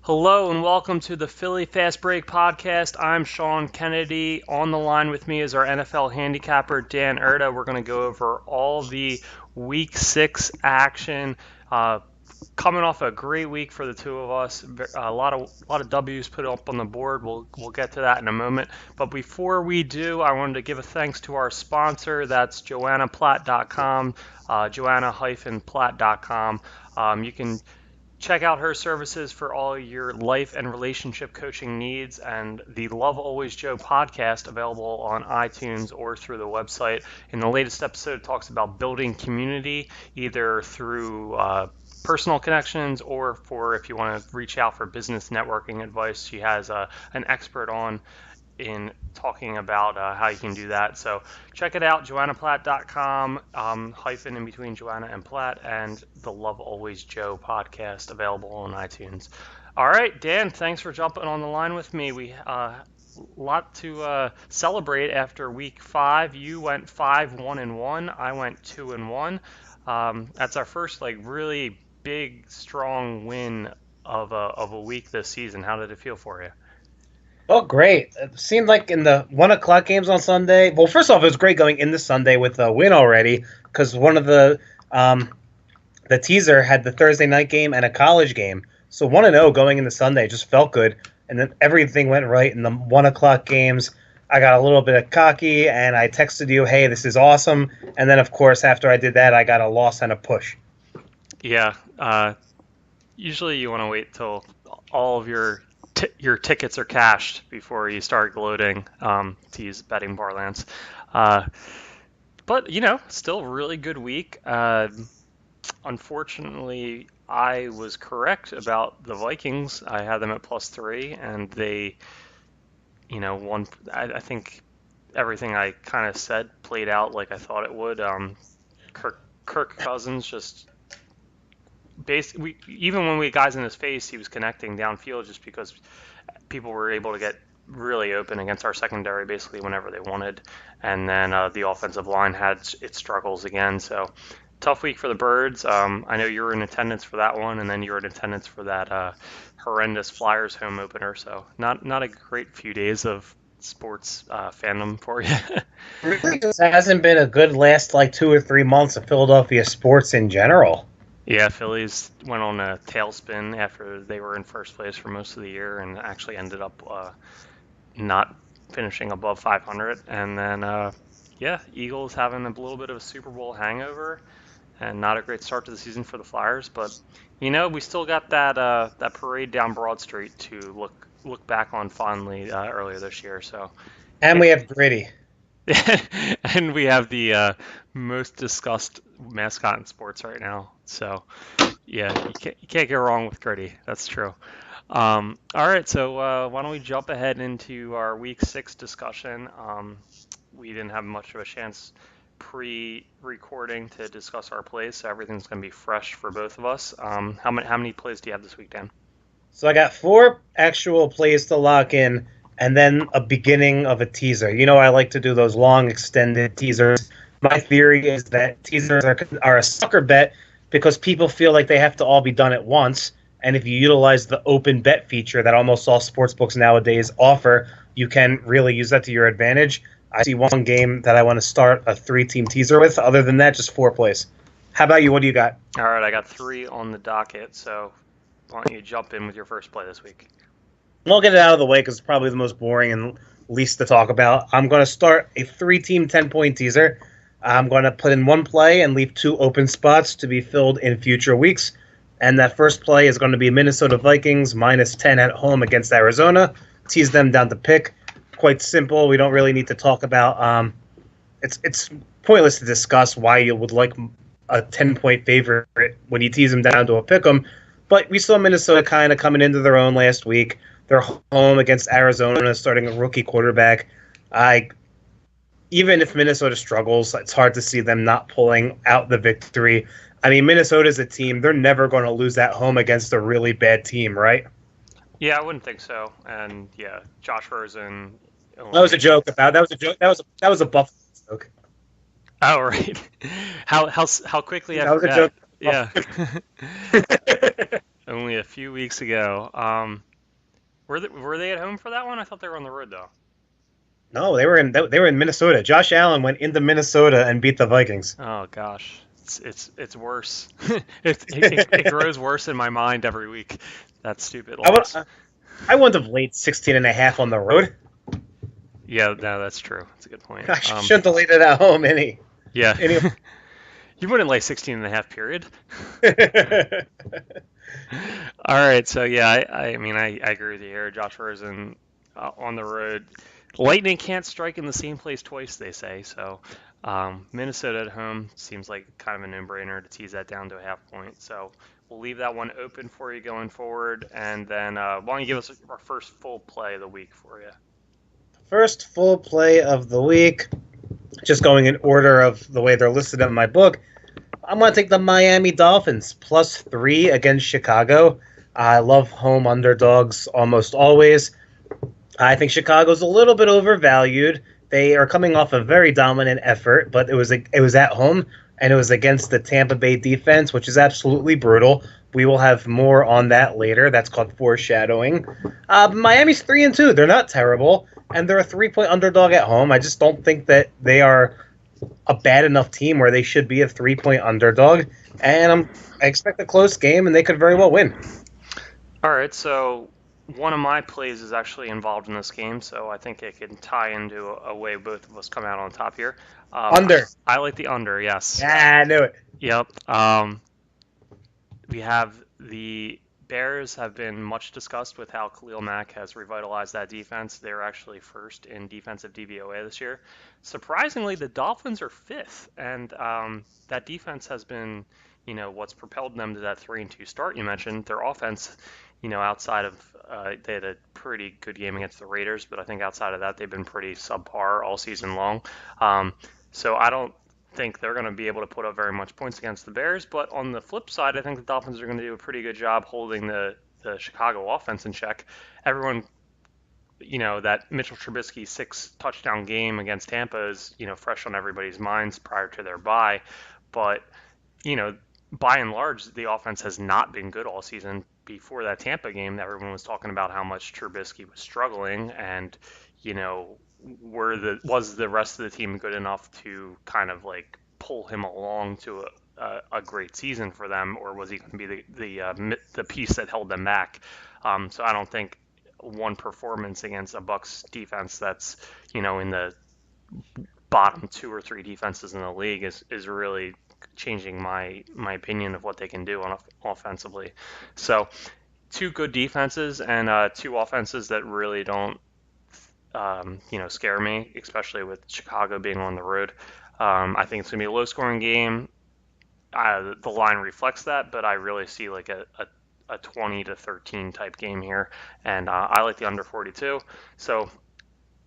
Hello and welcome to the Philly Fast Break podcast. I'm Sean Kennedy. On the line with me is our NFL handicapper, Dan Erda. We're going to go over all the Week 6 action. Coming off a great week for the two of us. A lot of W's put up on the board. We'll get to that in a moment. But before we do, I wanted to give a thanks to our sponsor. That's JoannaPlatt.com, Joanna-Platt.com. You can check out her services for all your life and relationship coaching needs, and the Love Always Joe podcast available on iTunes or through the website. In the latest episode, it talks about building community, either through personal connections or for if you want to reach out for business networking advice. She has an expert on in talking about how you can do that. So check it out, joannaplatt.com, hyphen in between Joanna and Platt, and the Love Always Joe podcast available on iTunes. All right, Dan, thanks for jumping on the line with me. We lot to celebrate after week 5. You went 5-1-1. I went 2-1. That's our first really big, strong win of a week this season. How did it feel for you? Oh, great. It seemed like in the 1 o'clock games on Sunday. Well, first off, it was great going into Sunday with a win already because one of the teaser had the Thursday night game and a college game. So 1-0 going into Sunday just felt good. And then everything went right in the 1 o'clock games. I got a little bit of cocky and I texted you, hey, this is awesome. And then, of course, after I did that, I got a loss and a push. Yeah. Usually you want to wait till all of your tickets are cashed before you start gloating, to use betting parlance. But, still really good week. Unfortunately, I was correct about the Vikings. I had them at +3, and they, won. I think everything I kind of said played out like I thought it would. Kirk Cousins just basically, even when we guys in his face, he was connecting downfield just because people were able to get really open against our secondary basically whenever they wanted. And then the offensive line had its struggles again. So tough week for the Birds. I know you were in attendance for that one, and then you were in attendance for that horrendous Flyers home opener. So not a great few days of sports fandom for you. Really, this hasn't been a good last 2 or 3 months of Philadelphia sports in general. Yeah, Phillies went on a tailspin after they were in first place for most of the year and actually ended up not finishing above 500. And then, Eagles having a little bit of a Super Bowl hangover and not a great start to the season for the Flyers. But, we still got that parade down Broad Street to look back on fondly earlier this year. So, and we have Gritty. And we have the most discussed mascot in sports right now. So, yeah, you can't go wrong with Gritty. That's true. All right, so why don't we jump ahead into our Week 6 discussion? We didn't have much of a chance pre-recording to discuss our plays, so everything's going to be fresh for both of us. How many plays do you have this week, Dan? So I got 4 actual plays to lock in, and then a beginning of a teaser. I like to do those long, extended teasers. My theory is that teasers are a sucker bet because people feel like they have to all be done at once. And if you utilize the open bet feature that almost all sportsbooks nowadays offer, you can really use that to your advantage. I see one game that I want to start a 3-team teaser with. Other than that, just 4 plays. How about you? What do you got? All right, I got 3 on the docket. So why don't you jump in with your first play this week? We'll get it out of the way because it's probably the most boring and least to talk about. I'm going to start a 3-team 10-point teaser. I'm going to put in 1 play and leave 2 open spots to be filled in future weeks. And that first play is going to be Minnesota Vikings -10 at home against Arizona. Tease them down to pick. Quite simple. We don't really need to talk about. It's pointless to discuss why you would like a 10-point favorite when you tease them down to a pick 'em. But we saw Minnesota kind of coming into their own last week. They're home against Arizona, starting a rookie quarterback. Even if Minnesota struggles, it's hard to see them not pulling out the victory. I mean, Minnesota's a team. They're never going to lose at home against a really bad team, right? Yeah, I wouldn't think so. And yeah, Josh Rosen. That was a joke. That was a joke. That was a Buffalo joke. Oh, right. How quickly I forgot. That was a joke. Yeah. only a few weeks ago. Were they at home for that one? I thought they were on the road though. No, they were in Minnesota. Josh Allen went into Minnesota and beat the Vikings. Oh gosh, it's worse. It grows worse in my mind every week. That stupid I would loss. I wouldn't have laid 16.5 on the road. Yeah, no, that's true. That's a good point. I shouldn't have laid it at home Yeah. any. You wouldn't lay 16 and a half, period. All right, so yeah, I mean, I agree with you here. Josh Rosen on the road. Lightning can't strike in the same place twice, they say. So Minnesota at home seems like kind of a no-brainer to tease that down to a half point. So we'll leave that one open for you going forward. And then why don't you give us our first full play of the week for you? First full play of the week, just going in order of the way they're listed in my book. I'm going to take the Miami Dolphins +3 against Chicago. I love home underdogs almost always. I think Chicago's a little bit overvalued. They are coming off a very dominant effort, but it was at home and it was against the Tampa Bay defense, which is absolutely brutal. We will have more on that later. That's called foreshadowing. Miami's 3-2. They're not terrible, and they're a 3-point underdog at home. I just don't think that they are a bad enough team where they should be a 3-point underdog. And I expect a close game, and they could very well win. All right, so one of my plays is actually involved in this game, so I think it can tie into a way both of us come out on top here. Under. I like the under, yes. Yeah, I knew it. Yep. We have the Bears have been much discussed with how Khalil Mack has revitalized that defense. They're actually first in defensive DVOA this year. Surprisingly, the Dolphins are fifth, and that defense has been, what's propelled them to that 3-2 start you mentioned. Their offense, outside of they had a pretty good game against the Raiders, but I think outside of that, they've been pretty subpar all season long. So I don't think they're going to be able to put up very much points against the Bears. But on the flip side, I think the Dolphins are going to do a pretty good job holding the Chicago offense in check. Everyone, that Mitchell Trubisky 6-touchdown game against Tampa is, fresh on everybody's minds prior to their bye. But, by and large, the offense has not been good all season. Before that Tampa game, everyone was talking about how much Trubisky was struggling and, was the rest of the team good enough to kind of like pull him along to a great season for them, or was he going to be the piece that held them back? So I don't think one performance against a Bucs defense that's in the bottom 2 or 3 defenses in the league is really changing my opinion of what they can do offensively. So 2 good defenses and 2 offenses that really don't scare me, especially with Chicago being on the road. I think it's going to be a low-scoring game. The line reflects that, but I really see like a 20-13 type game here, and I like the under 42. So,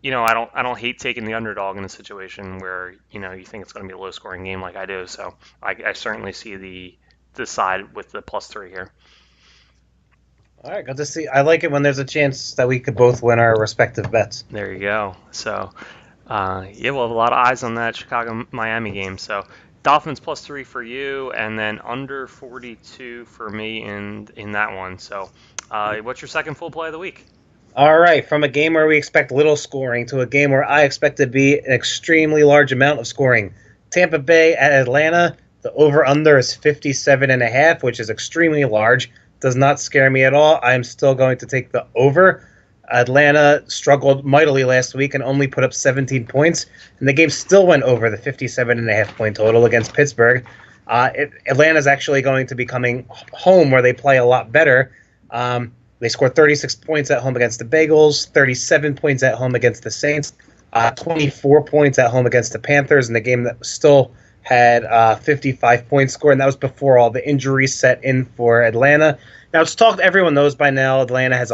I don't hate taking the underdog in a situation where you think it's going to be a low-scoring game like I do. So I certainly see the side with the +3 here. All right, good to see. I like it when there's a chance that we could both win our respective bets. There you go. So, we'll have a lot of eyes on that Chicago-Miami game. So, Dolphins +3 for you, and then under 42 for me in that one. So, what's your second full play of the week? All right, from a game where we expect little scoring to a game where I expect to be an extremely large amount of scoring. Tampa Bay at Atlanta. The over-under is 57.5, which is extremely large. Does not scare me at all. I am still going to take the over. Atlanta struggled mightily last week and only put up 17 points, and the game still went over the 57.5 point total against Pittsburgh. Atlanta's actually going to be coming home where they play a lot better. They scored 36 points at home against the Bengals, 37 points at home against the Saints, 24 points at home against the Panthers in the game that still had 55 points scored, and that was before all the injuries set in for Atlanta. Now, it's talked, everyone knows by now, Atlanta has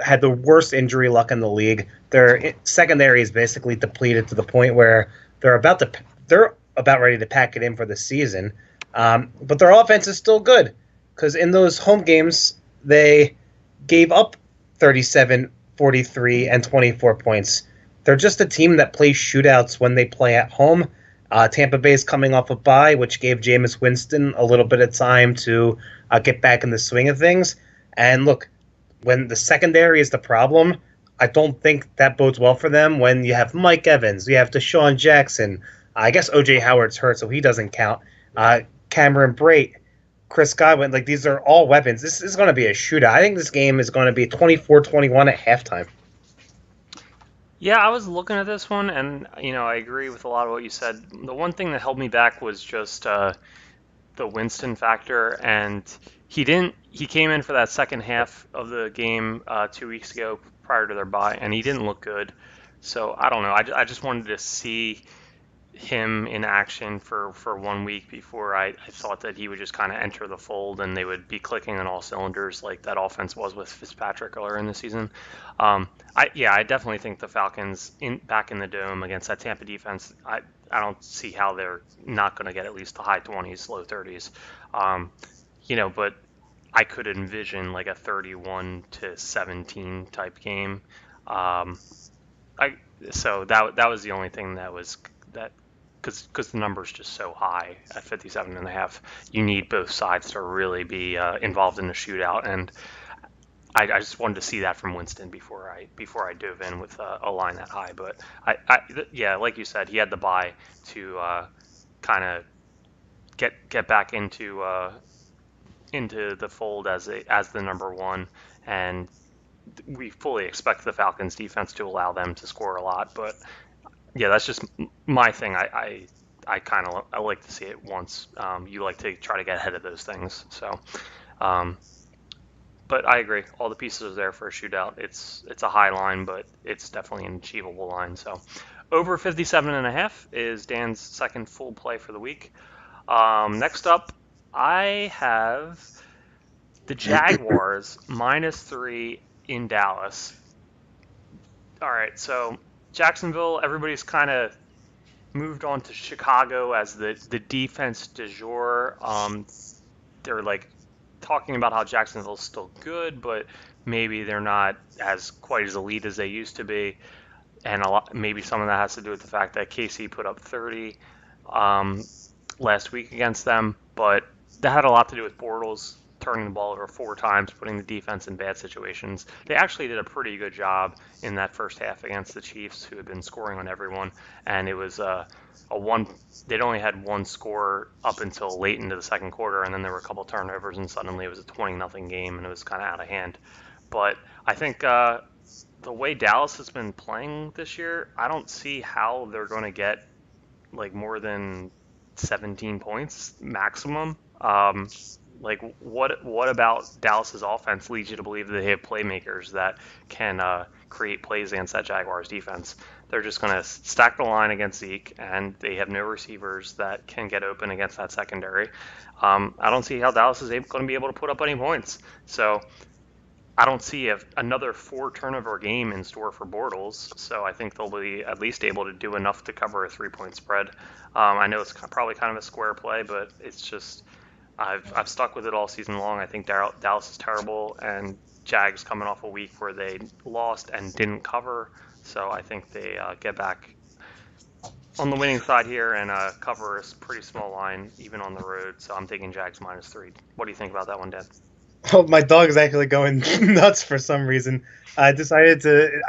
had the worst injury luck in the league. Their secondary is basically depleted to the point where they're about ready to pack it in for the season. But their offense is still good because in those home games, they gave up 37, 43, and 24 points. They're just a team that plays shootouts when they play at home. Tampa Bay's coming off a bye, which gave Jameis Winston a little bit of time to get back in the swing of things. And look, when the secondary is the problem, I don't think that bodes well for them. When you have Mike Evans, you have Deshaun Jackson. I guess O.J. Howard's hurt, so he doesn't count. Cameron Brate, Chris Godwin, like these are all weapons. This is going to be a shootout. I think this game is going to be 24-21 at halftime. Yeah, I was looking at this one, and I agree with a lot of what you said. The one thing that held me back was just the Winston factor, and he didn't. He came in for that second half of the game 2 weeks ago prior to their bye, and he didn't look good. So I don't know. I just wanted to see him in action for 1 week before I thought that he would just kind of enter the fold and they would be clicking on all cylinders like that offense was with Fitzpatrick earlier in the season. I definitely think the Falcons back in the dome against that Tampa defense. I don't see how they're not going to get at least the high 20s, low 30s. But I could envision like a 31-17 type game. So that was the only thing that because the number's just so high at 57.5. You need both sides to really be involved in the shootout, and I just wanted to see that from Winston before I dove in with a line that high. But like you said, he had the bye to kind of get back into the fold as the number one, and we fully expect the Falcons defense to allow them to score a lot. But yeah, that's just my thing. I like to see it once. You like to try to get ahead of those things. So, but I agree. All the pieces are there for a shootout. It's a high line, but it's definitely an achievable line. So, over 57.5 is Dan's second full play for the week. Next up, I have the Jaguars -3 in Dallas. All right, so Jacksonville, everybody's kind of moved on to Chicago as the defense du jour. They're like talking about how Jacksonville's still good, but maybe they're not quite as elite as they used to be. And maybe some of that has to do with the fact that KC put up 30 last week against them, but that had a lot to do with Bortles turning the ball over 4 times, putting the defense in bad situations. They actually did a pretty good job in that first half against the Chiefs, who had been scoring on everyone, and it was they'd only had one score up until late into the second quarter, and then there were a couple turnovers, and suddenly it was a 20-0 game, and it was kind of out of hand. But I think the way Dallas has been playing this year, I don't see how they're going to get like more than 17 points maximum. What about Dallas's offense leads you to believe that they have playmakers that can create plays against that Jaguars defense? They're just going to stack the line against Zeke, and they have no receivers that can get open against that secondary. I don't see how Dallas is going to be able to put up any points. So I don't see another 4-turnover game in store for Bortles. So I think they'll be at least able to do enough to cover a 3-point spread. I know it's probably kind of a square play, but it's just I've stuck with it all season long. I think Dallas is terrible, and Jags coming off a week where they lost and didn't cover. So I think they get back on the winning side here and cover a pretty small line, even on the road. So I'm taking Jags -3. What do you think about that one, Dan? Oh, my dog is actually going nuts for some reason. I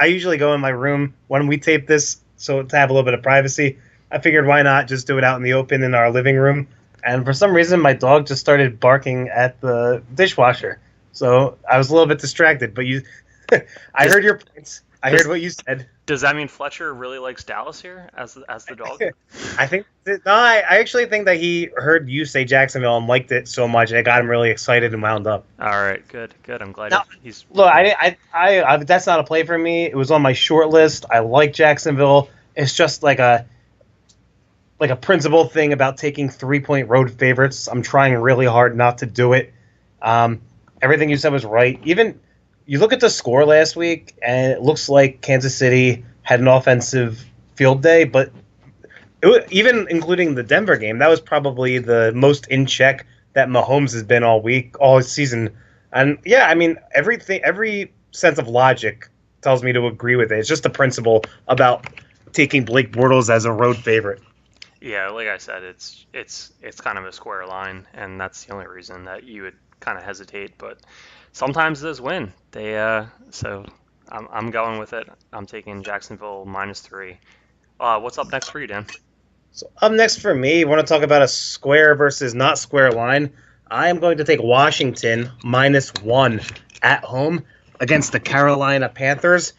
usually go in my room when we tape this, so to have a little bit of privacy. I figured why not just do it out in the open in our living room. And for some reason, my dog just started barking at the dishwasher. So I was a little bit distracted. But I heard your points. I heard what you said. Does that mean Fletcher really likes Dallas here as the dog? I actually think that he heard you say Jacksonville and liked it so much it got him really excited and wound up. All right, good. I'm glad he's. Look, I that's not a play for me. It was on my short list. I like Jacksonville. It's just like a principle thing about taking 3-point road favorites. I'm trying really hard not to do it. Everything you said was right. Even you look at the score last week, and it looks like Kansas City had an offensive field day, but even including the Denver game, that was probably the most in check that Mahomes has been all season. And yeah, I mean, every sense of logic tells me to agree with it. It's just the principle about taking Blake Bortles as a road favorite. Yeah, like I said, it's kind of a square line, and that's the only reason that you would kind of hesitate. But sometimes those win. So I'm going with it. I'm taking Jacksonville -3. What's up next for you, Dan? So up next for me, want to talk about a square versus not square line. I am going to take Washington -1 at home against the Carolina Panthers.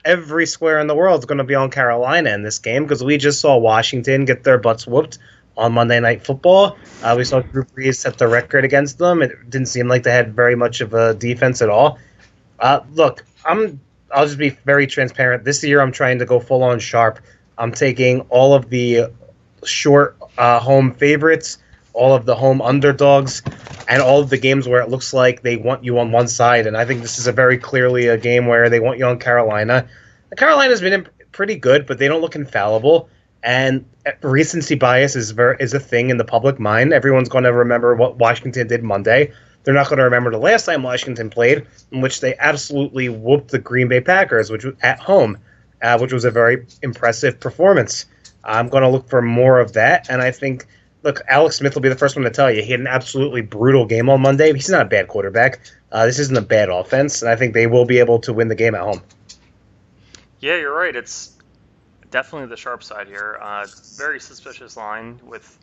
Every square in the world is going to be on Carolina in this game because we just saw Washington get their butts whooped on Monday Night Football. We saw Drew Brees set the record against them. It didn't seem like they had very much of a defense at all. Look, I'll just be very transparent. This year, I'm trying to go full on sharp. I'm taking all of the short home favorites, all of the home underdogs, and all of the games where it looks like they want you on one side. And I think this is a very clearly a game where they want you on Carolina. Carolina's been pretty good, but they don't look infallible. And recency bias is a thing in the public mind. Everyone's going to remember what Washington did Monday. They're not going to remember the last time Washington played, in which they absolutely whooped the Green Bay Packers, which was at home, which was a very impressive performance. I'm going to look for more of that, and I think, look, Alex Smith will be the first one to tell you he had an absolutely brutal game on Monday. He's not a bad quarterback. This isn't a bad offense, and I think they will be able to win the game at home. Yeah, you're right. It's definitely the sharp side here. Very suspicious line with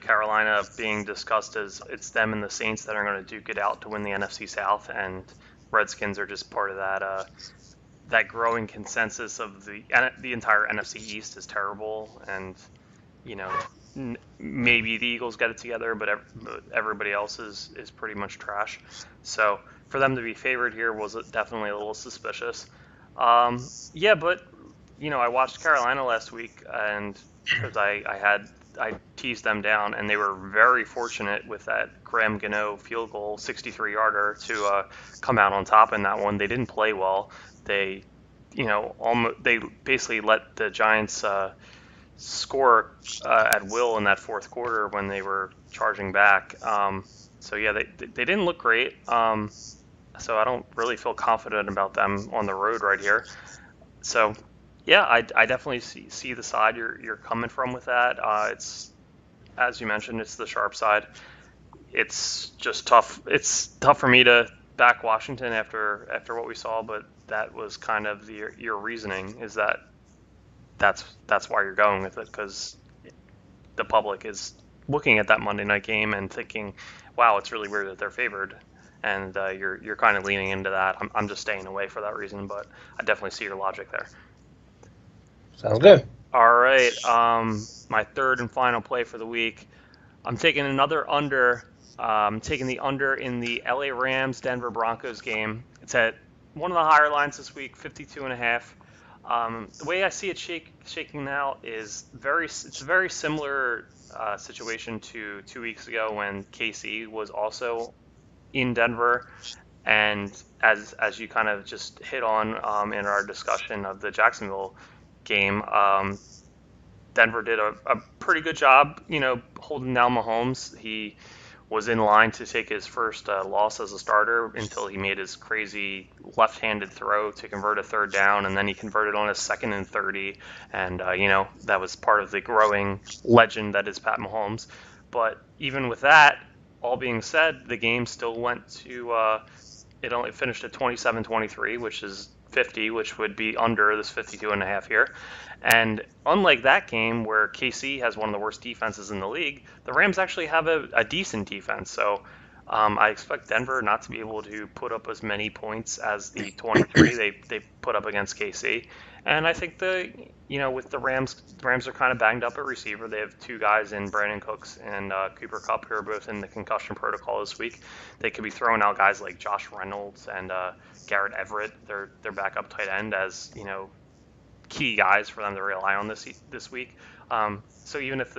Carolina being discussed as it's them and the Saints that are going to duke it out to win the NFC South, and Redskins are just part of that growing consensus of the entire NFC East is terrible, and you know maybe the Eagles get it together, but everybody else is pretty much trash. So for them to be favored here was definitely a little suspicious. Yeah, but I watched Carolina last week, and because I teased them down, and they were very fortunate with that Graham Gano field goal, 63-yarder, to come out on top in that one. They didn't play well. They, they basically let the Giants score at will in that fourth quarter when they were charging back. So yeah, they didn't look great. So I don't really feel confident about them on the road right here. So yeah, I definitely see the side you're coming from with that. It's, as you mentioned, it's the sharp side. It's just tough. It's tough for me to back Washington after what we saw, but that was kind of your reasoning, is that's why you're going with it, because the public is looking at that Monday night game and thinking, wow, it's really weird that they're favored, and you're kind of leaning into that. I'm just staying away for that reason, but I definitely see your logic there. Sounds good. All right, my third and final play for the week. I'm taking another under. I'm taking the under in the LA Rams Denver Broncos game. It's at one of the higher lines this week, 52.5. The way I see it shaking out is it's a very similar situation to 2 weeks ago when KC was also in Denver, and as you kind of just hit on in our discussion of the Jacksonville game, Denver did a pretty good job, holding down Mahomes. He was in line to take his first loss as a starter until he made his crazy left-handed throw to convert a third down, and then he converted on his 2nd and 30, and that was part of the growing legend that is Pat Mahomes. But even with that, all being said, the game still went to it only finished at 27-23, which is 50, which would be under this 52.5 here. And unlike that game where KC has one of the worst defenses in the league, the Rams actually have a decent defense. So I expect Denver not to be able to put up as many points as the 23 they put up against KC. And I think with the Rams are kind of banged up at receiver. They have two guys in Brandon Cooks and Cooper Kupp who are both in the concussion protocol this week. They could be throwing out guys like Josh Reynolds and Garrett Everett, their backup tight end, as key guys for them to rely on this week. So even if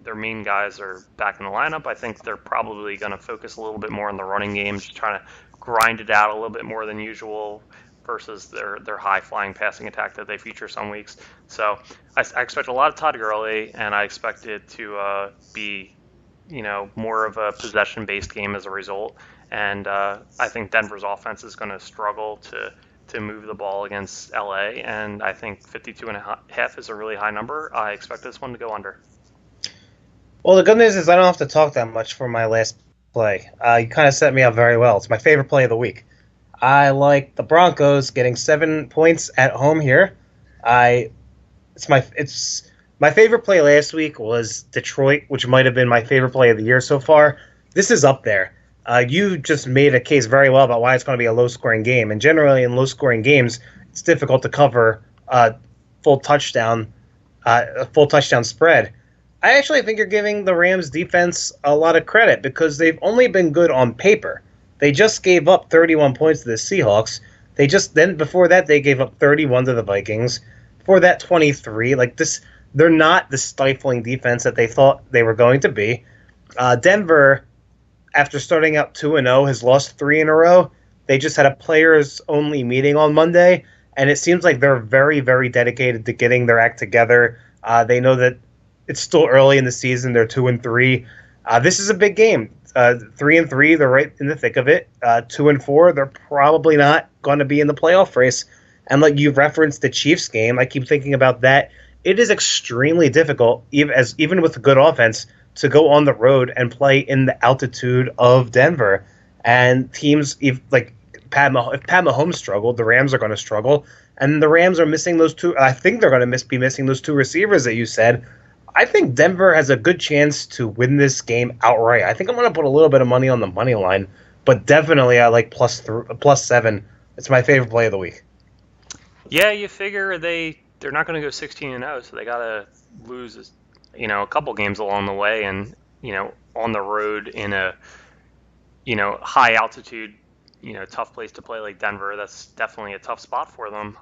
their main guys are back in the lineup, I think they're probably going to focus a little bit more on the running game, just trying to grind it out a little bit more than usual versus their high-flying passing attack that they feature some weeks. So I expect a lot of Todd Gurley, and I expect it to be more of a possession-based game as a result. And I think Denver's offense is going to struggle to to move the ball against LA, and I think 52.5 is a really high number. I expect this one to go under. Well, the good news is I don't have to talk that much for my last play. You kind of set me up very well. It's my favorite play of the week. I like the Broncos getting 7 points at home here. I it's my favorite play last week was Detroit, which might have been my favorite play of the year so far. This is up there. You just made a case very well about why it's going to be a low-scoring game, and generally in low-scoring games, it's difficult to cover full touchdown, a full touchdown spread. I actually think you're giving the Rams defense a lot of credit because they've only been good on paper. They just gave up 31 points to the Seahawks. Before that they gave up 31 to the Vikings. Before that 23. Like this, they're not the stifling defense that they thought they were going to be. Denver, after starting out 2-0, has lost 3 in a row. They just had a players only meeting on Monday, and it seems like they're very, very dedicated to getting their act together. They know that it's still early in the season. They're 2-3. This is a big game. 3-3, they're right in the thick of it. 2-4, they're probably not going to be in the playoff race. And like you've referenced the Chiefs game, I keep thinking about that. It is extremely difficult, even with a good offense, to go on the road and play in the altitude of Denver. And teams, if Pat Mahomes struggled, the Rams are going to struggle. And the Rams are missing those two. I think they're going to be missing those two receivers that you said. I think Denver has a good chance to win this game outright. I think I'm going to put a little bit of money on the money line, but definitely I like +7. It's my favorite play of the week. Yeah, you figure they're not going to go 16-0, so they got to lose, a couple games along the way, and on the road in a high altitude, tough place to play like Denver. That's definitely a tough spot for them.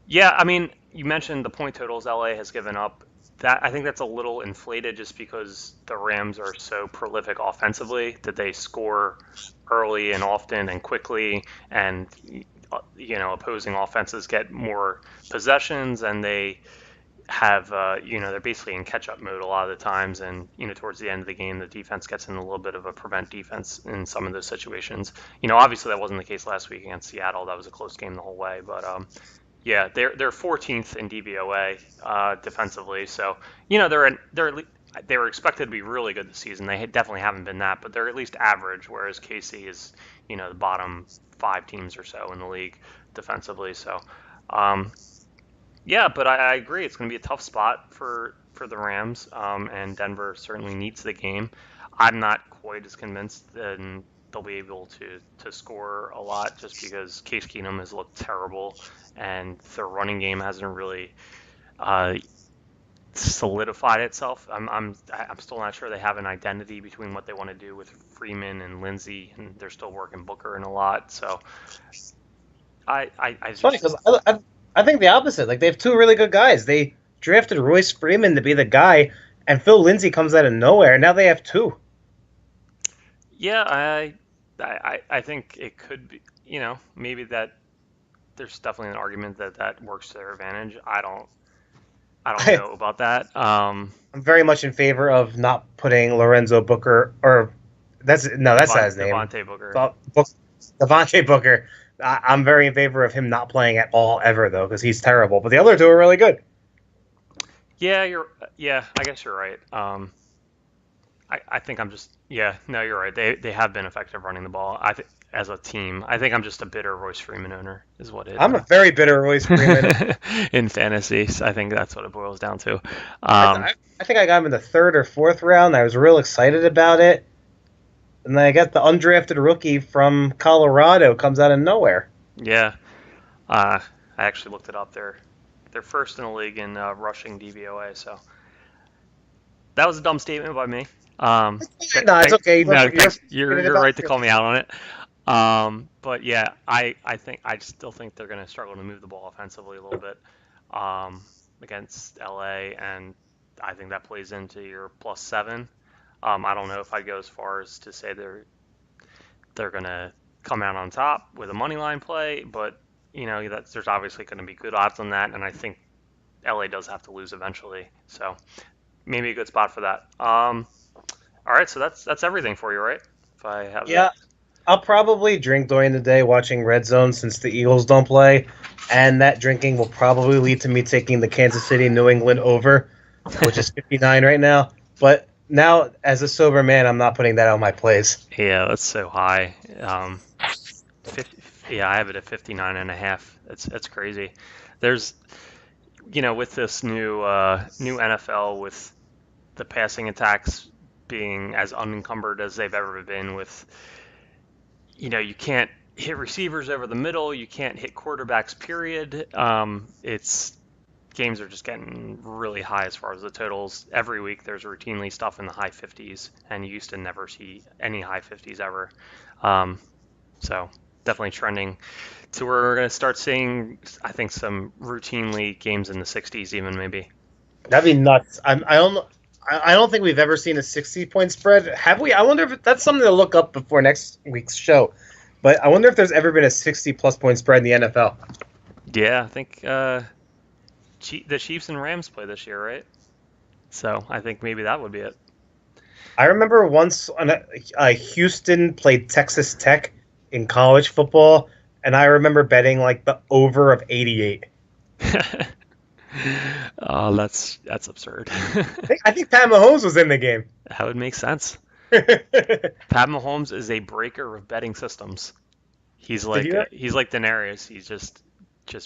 Yeah, I mean, you mentioned the point totals LA has given up. I think that's a little inflated just because the Rams are so prolific offensively that they score early and often and quickly, and opposing offenses get more possessions, and they have they're basically in catch-up mode a lot of the times, and towards the end of the game the defense gets in a little bit of a prevent defense in some of those situations. Obviously that wasn't the case last week against Seattle. That was a close game the whole way, but yeah, they're 14th in DVOA defensively, so they were expected to be really good this season. They definitely haven't been that, but they're at least average, whereas KC is the bottom 5 teams or so in the league defensively. So yeah, but I agree it's going to be a tough spot for the Rams, and Denver certainly needs the game. I'm not quite as convinced that they'll be able to score a lot just because Case Keenum has looked terrible, and their running game hasn't really solidified itself. I'm still not sure they have an identity between what they want to do with Freeman and Lindsey, and they're still working Booker in a lot. So It's funny because I think the opposite. Like they have 2 really good guys. They drafted Royce Freeman to be the guy, and Phil Lindsay comes out of nowhere. And now they have 2. Yeah, I think it could be. Maybe that there's definitely an argument that works to their advantage. I don't know about that. I'm very much in favor of not putting Lorenzo Booker, or that's not his name. Devontae Booker. Devontae Booker. I'm very in favor of him not playing at all ever, though, because he's terrible. But the other 2 are really good. Yeah, I guess you're right. I think I'm just you're right. They have been effective running the ball. I think as a team, I think I'm just a bitter Royce Freeman owner, is what it is. I'm a very bitter Royce Freeman in fantasy. So I think that's what it boils down to. I think I got him in the 3rd or 4th round. I was real excited about it. And then I got the undrafted rookie from Colorado, comes out of nowhere. Yeah. I actually looked it up. They're first in the league in rushing DVOA, so that was a dumb statement by me. No, it's okay. You're right to call me out on it. But yeah, I still think they're going to struggle to move the ball offensively a little bit against LA, and I think that plays into your +7. I don't know if I'd go as far as to say they're going to come out on top with a money line play, but there's obviously going to be good odds on that, and I think LA does have to lose eventually, so maybe a good spot for that. All right, so that's everything for you, right? If I have yeah. I'll probably drink during the day watching Red Zone since the Eagles don't play, and that drinking will probably lead to me taking the Kansas City New England over, which is 59 right now. But now, as a sober man, I'm not putting that on my plays. Yeah, that's so high. 50, yeah, I have it at 59 and a half. That's crazy. There's, with this new NFL with the passing attacks being as unencumbered as they've ever been with, you can't hit receivers over the middle, you can't hit quarterbacks, period. It's games are just getting really high as far as the totals. Every week there's routinely stuff in the high 50s, and you used to never see any high 50s ever. So definitely trending to where we're going to start seeing, I think, some routinely games in the 60s even maybe. That'd be nuts. I don't think we've ever seen a 60-point spread. Have we? I wonder if that's something to look up before next week's show. But I wonder if there's ever been a 60-plus point spread in the NFL. Yeah, I think the Chiefs and Rams play this year, right? So I think maybe that would be it. I remember once Houston played Texas Tech in college football, and I remember betting like the over of 88. Oh, that's absurd. I think Pat Mahomes was in the game. That would make sense. Did Pat Mahomes is a breaker of betting systems. He's like you he's like Daenerys. He just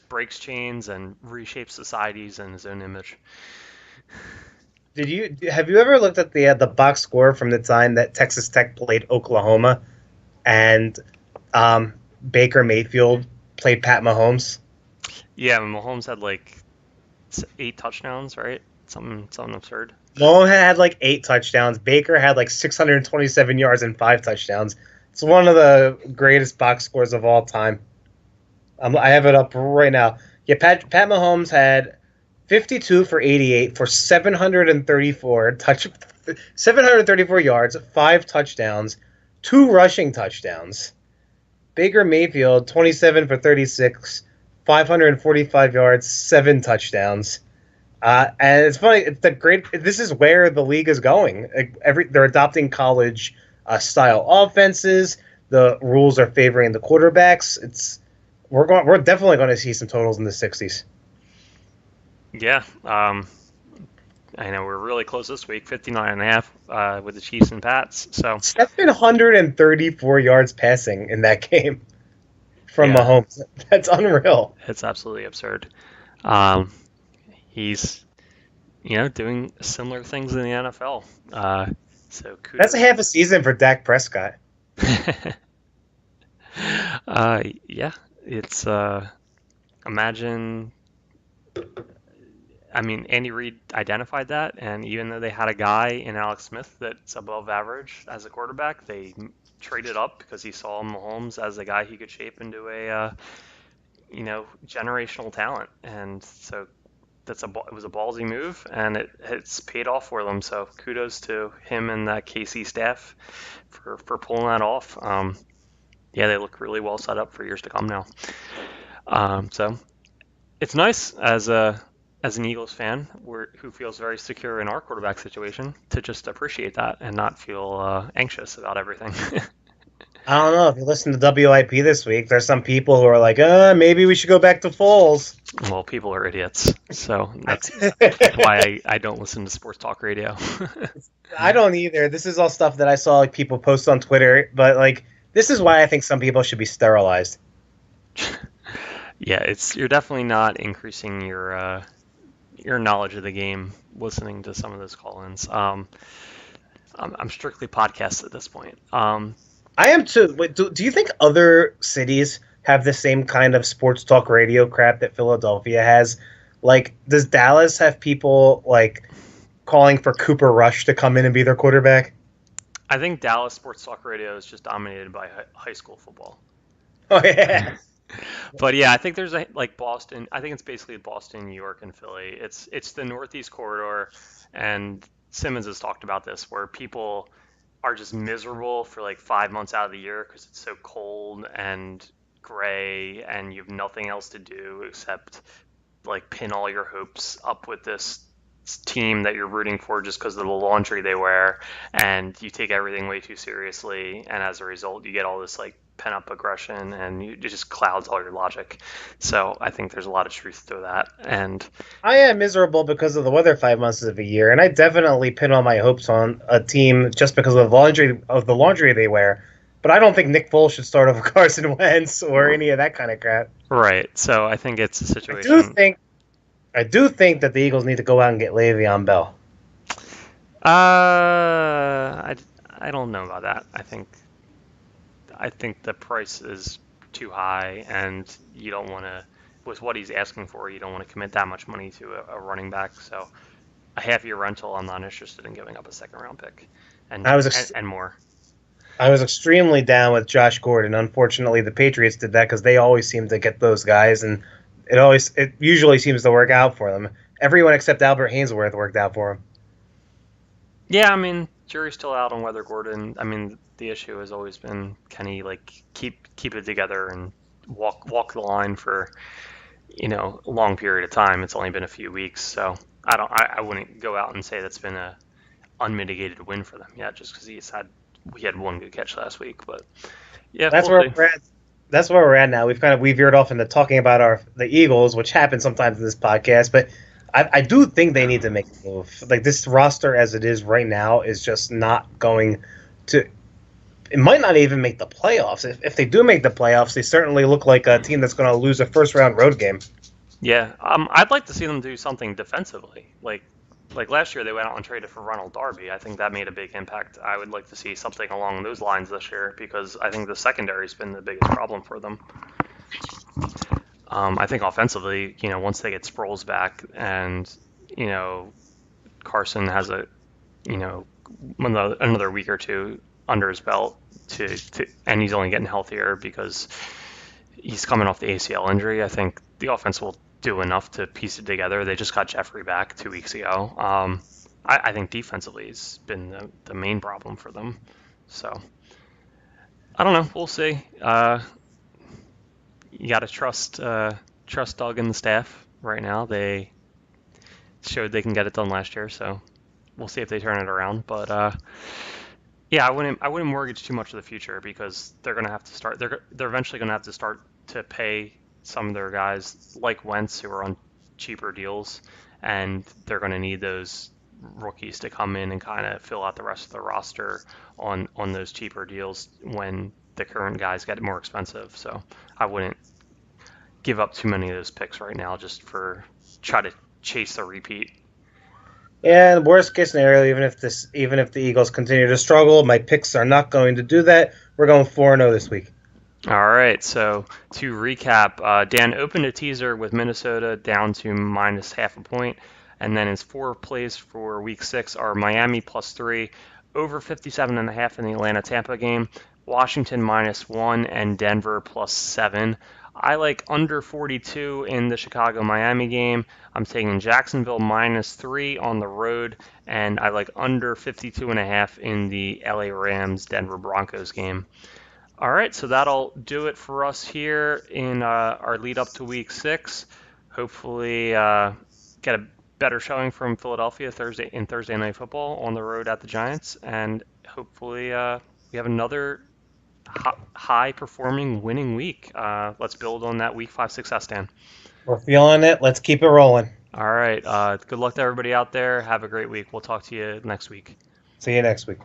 breaks chains and reshapes societies in his own image. did you have you ever looked at the box score from the time that Texas Tech played Oklahoma and Baker Mayfield played Pat Mahomes? Yeah, Mahomes had like 8 touchdowns, right? Something absurd. Mahomes had like 8 touchdowns. Baker had like 627 yards and 5 touchdowns. It's one of the greatest box scores of all time. I have it up right now. Yeah, Pat Mahomes had 52 for 88 for 734 yards, 5 touchdowns, 2 rushing touchdowns. Baker Mayfield 27 for 36, 545 yards, 7 touchdowns. And it's funny. It's the great. This is where the league is going. They're adopting college style offenses. The rules are favoring the quarterbacks. We're definitely going to see some totals in the 60s. Yeah, I know we're really close this week, 59 and a half with the Chiefs and Pats. So 734 yards passing in that game from yeah, Mahomes. That's unreal. it's absolutely absurd. He's doing similar things in the NFL. So kudos. That's a half a season for Dak Prescott. Yeah, it's imagine. I mean, Andy Reid identified that, and even though they had a guy in Alex Smith that's above average as a quarterback, they traded up because he saw Mahomes as a guy he could shape into a generational talent, and so it was a ballsy move, and it's paid off for them. So kudos to him and that KC staff for pulling that off. Yeah, they look really well set up for years to come now. So it's nice as an Eagles fan who feels very secure in our quarterback situation to just appreciate that and not feel anxious about everything. I don't know if you listen to WIP this week. There's some people who are like, maybe we should go back to Foles. Well, people are idiots, so that's why I don't listen to sports talk radio. I don't either. This is all stuff that I saw like people post on Twitter, but like this is why I think some people should be sterilized. Yeah, you're definitely not increasing your knowledge of the game listening to some of those call-ins. I'm strictly podcast at this point. I am too. Wait, do you think other cities have the same kind of sports talk radio crap that Philadelphia has? Like, does Dallas have people like calling for Cooper Rush to come in and be their quarterback? I think Dallas sports talk radio is just dominated by high school football. Oh yeah. But yeah, I think there's like Boston. I think it's basically Boston, New York, and Philly. It's the Northeast corridor, and Simmons has talked about this, where people are just miserable for like 5 months out of the year because it's so cold and gray, and you have nothing else to do except like pin all your hopes up with this team that you're rooting for just because of the laundry they wear, and you take everything way too seriously, and as a result, you get all this like pent up aggression, and it just clouds all your logic. So I think there's a lot of truth to that, and I am miserable because of the weather 5 months of the year, and I definitely pin all my hopes on a team just because of the laundry they wear. But I don't think Nick Foles should start over Carson Wentz or any of that kind of crap. right. So I think it's a I do situation. think I do think that the Eagles need to go out and get Le'Veon Bell. I don't know about that. I think the price is too high, and you don't want to, with what he's asking for, you don't want to commit that much money to a running back. So a half-year rental, I'm not interested in giving up a second-round pick, and I was and, ex- and more. I was extremely down with Josh Gordon. Unfortunately, the Patriots did that because they always seem to get those guys, and it usually seems to work out for them. Everyone except Albert Hainsworth worked out for him. Yeah, I mean, jury's still out on whether Gordon. I mean, the issue has always been, can he like keep it together and walk the line for a long period of time. It's only been a few weeks, so I wouldn't go out and say that's been a unmitigated win for them yet, just because we had one good catch last week. But yeah, That's we'll where see. we're at. That's where we're at now. We veered off into talking about the Eagles, which happens sometimes in this podcast, but I do think they need to make a move. Like this roster as it is right now is just not going to. It might not even make the playoffs. If they do make the playoffs, they certainly look like a team that's going to lose a first round road game. Yeah, I'd like to see them do something defensively. Like last year, they went out and traded for Ronald Darby. I think that made a big impact. I would like to see something along those lines this year because I think the secondary's been the biggest problem for them. I think offensively, once they get Sproles back and you know Carson has you know another week or two under his belt and he's only getting healthier because he's coming off the ACL injury. I think the offense will do enough to piece it together. They just got Jeffrey back 2 weeks ago. I think defensively has been the main problem for them. So I don't know. We'll see. You got to trust Doug and the staff right now. They showed they can get it done last year, so we'll see if they turn it around. But yeah, I wouldn't mortgage too much of the future because they're gonna have to start. They're eventually gonna have to start to pay some of their guys like Wentz who are on cheaper deals, and they're gonna need those rookies to come in and kind of fill out the rest of the roster on those cheaper deals when the current guys get more expensive. So I wouldn't give up too many of those picks right now just for try to chase a repeat. And worst case scenario, even if the Eagles continue to struggle, my picks are not going to do that. We're going 4-0 this week. All right, so to recap, Dan opened a teaser with Minnesota down to minus half a point, and then his four plays for week 6 are Miami +3, over 57.5 in the Atlanta Tampa game, Washington -1, and Denver +7. I like under 42 in the Chicago Miami game. I'm taking Jacksonville -3 on the road, and I like under 52.5 in the LA Rams Denver Broncos game. All right, so that'll do it for us here in our lead up to week 6. Hopefully, get a better showing from Philadelphia Thursday Night Football on the road at the Giants, and hopefully we have another high performing winning week. Let's build on that week 5 success, Dan. We're feeling it. Let's keep it rolling. All right, good luck to everybody out there. Have a great week. We'll talk to you next week. See you next week.